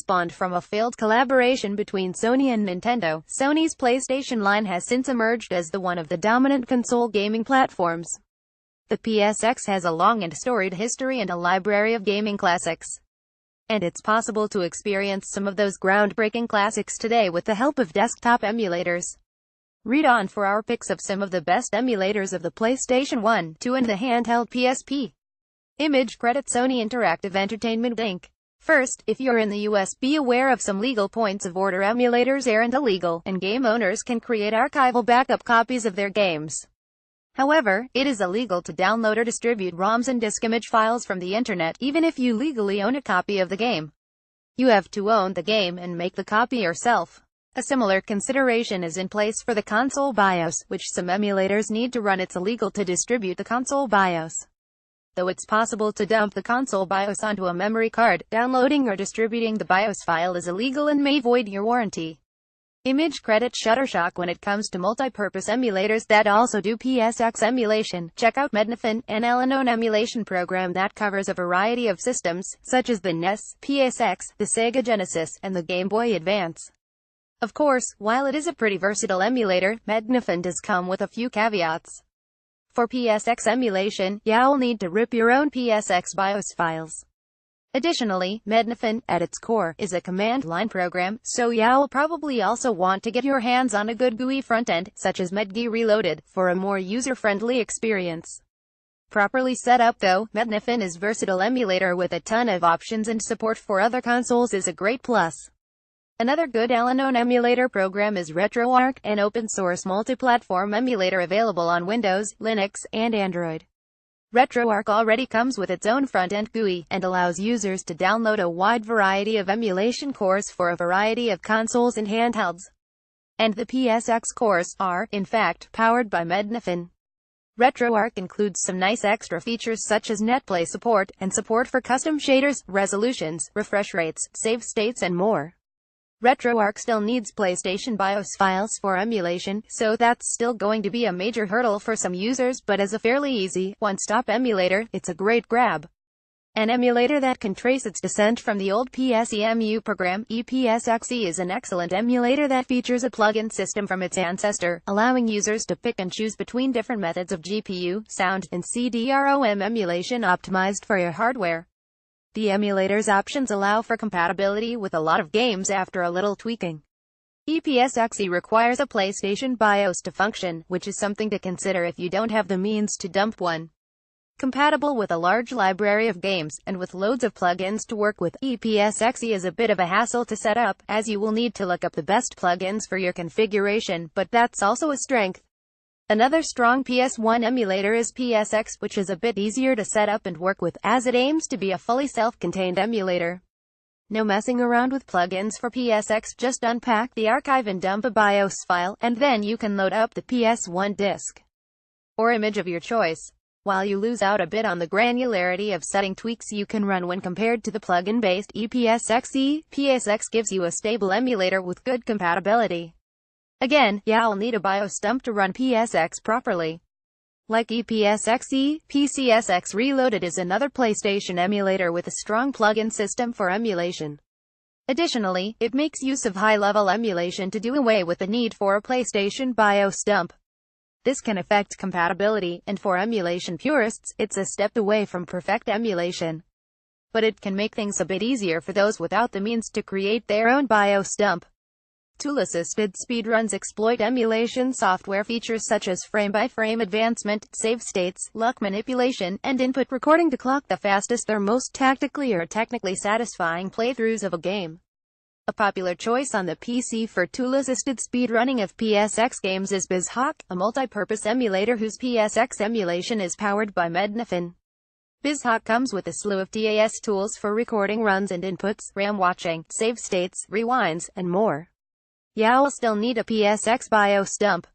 spawned from a failed collaboration between Sony and Nintendo. Sony's PlayStation line has since emerged as one of the dominant console gaming platforms. The PSX has a long and storied history and a library of gaming classics. And it's possible to experience some of those groundbreaking classics today with the help of desktop emulators. Read on for our picks of some of the best emulators of the PlayStation 1, 2 and the handheld PSP. Image credit Sony Interactive Entertainment Inc. First, if you're in the US, be aware of some legal points of order. Emulators aren't illegal, and game owners can create archival backup copies of their games. However, it is illegal to download or distribute ROMs and disk image files from the internet, even if you legally own a copy of the game. You have to own the game and make the copy yourself. A similar consideration is in place for the console BIOS, which some emulators need to run. It's illegal to distribute the console BIOS. Though it's possible to dump the console BIOS onto a memory card, downloading or distributing the BIOS file is illegal and may void your warranty. Image credit Shutterstock. When it comes to multi-purpose emulators that also do PSX emulation, check out Mednafin, an all-in-one emulation program that covers a variety of systems, such as the NES, PSX, the Sega Genesis, and the Game Boy Advance. Of course, while it is a pretty versatile emulator, Mednafin does come with a few caveats. For PSX emulation, you'll need to rip your own PSX BIOS files. Additionally, Mednafin, at its core, is a command-line program, so you'll probably also want to get your hands on a good GUI front-end, such as MedGui Reloaded, for a more user-friendly experience. Properly set up though, Mednafin is a versatile emulator with a ton of options, and support for other consoles is a great plus. Another good all-in-one emulator program is RetroArch, an open-source multi-platform emulator available on Windows, Linux, and Android. RetroArch already comes with its own front-end GUI, and allows users to download a wide variety of emulation cores for a variety of consoles and handhelds. And the PSX cores are, in fact, powered by Mednafin. RetroArch includes some nice extra features such as netplay support, and support for custom shaders, resolutions, refresh rates, save states and more. RetroArch still needs PlayStation BIOS files for emulation, so that's still going to be a major hurdle for some users, but as a fairly easy, one-stop emulator, it's a great grab. An emulator that can trace its descent from the old PSEMU program, EPSXE is an excellent emulator that features a plug-in system from its ancestor, allowing users to pick and choose between different methods of GPU, sound, and CD-ROM emulation optimized for your hardware. The emulator's options allow for compatibility with a lot of games after a little tweaking. EPSXE requires a PlayStation BIOS to function, which is something to consider if you don't have the means to dump one. Compatible with a large library of games, and with loads of plugins to work with, EPSXE is a bit of a hassle to set up, as you will need to look up the best plugins for your configuration, but that's also a strength. Another strong PS1 emulator is PSX, which is a bit easier to set up and work with, as it aims to be a fully self-contained emulator. No messing around with plugins for PSX, just unpack the archive and dump a BIOS file, and then you can load up the PS1 disc or image of your choice. While you lose out a bit on the granularity of setting tweaks you can run when compared to the plugin-based EPSXE, PSX gives you a stable emulator with good compatibility. Again, you'll need a BIOS dump to run PSX properly. Like EPSXE, PCSX Reloaded is another PlayStation emulator with a strong plug-in system for emulation. Additionally, it makes use of high-level emulation to do away with the need for a PlayStation BIOS dump. This can affect compatibility, and for emulation purists, it's a step away from perfect emulation. But it can make things a bit easier for those without the means to create their own BIOS dump. Tool-assisted speedruns exploit emulation software features such as frame-by-frame advancement, save states, luck manipulation, and input recording to clock the fastest or most tactically or technically satisfying playthroughs of a game. A popular choice on the PC for tool-assisted speedrunning of PSX games is BizHawk, a multi-purpose emulator whose PSX emulation is powered by Mednafin. BizHawk comes with a slew of TAS tools for recording runs and inputs, RAM watching, save states, rewinds, and more. You'll still need a PSX BIOS dump.